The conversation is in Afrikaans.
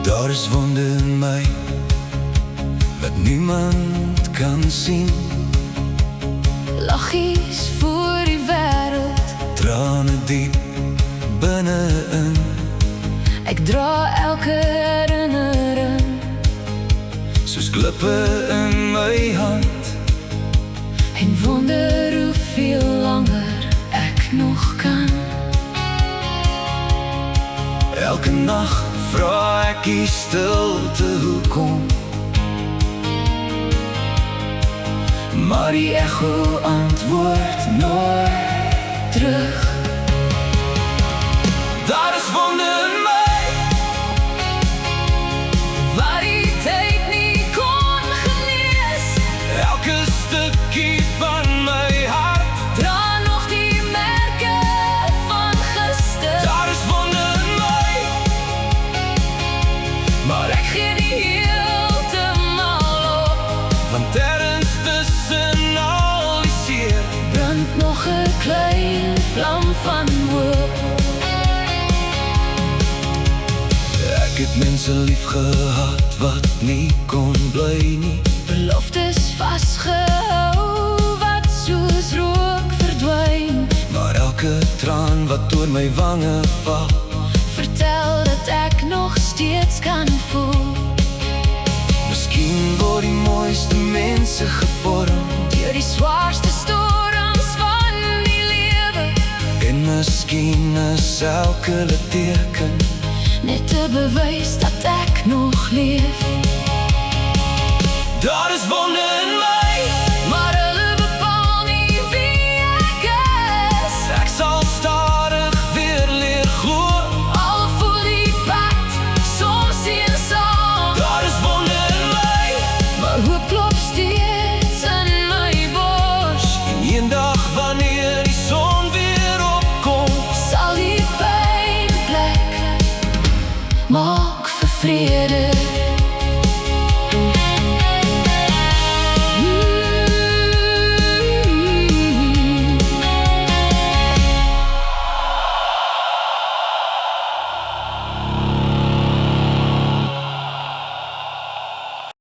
Daar is wonde in my wat niemand kan sien. Laggies voor die wêreld, Trane diep binne-in. ek dra elke herinnering Soos klippe in my hand. en wonder hoeveel langer ek nog kan. Elke nag vra ek die stilte hoekom, maar die echo antwoord nooit terug. Daar is wonde in my Waar die tyd nie kon genees, elke stukkie van my hart. dra nog die merke van gister. Daar is wonde in my, maar ek Gee nie heeltemal op, want ergens tussen al die seer brand nog 'n klein vlam van hoop. ek het mense lief gehad wat nie kon bly nie. Beloftes vasgehou wat soos rook verdwyn, Maar elke traan wat oor my wange val, vertel dat ek nog steeds kan voel. miskien word die mooiste mense gevorm, Deur die zwaarste storms van die lewe, en miskien is elke liteken net te bewys dat ek nog leef. daar is wonde in my.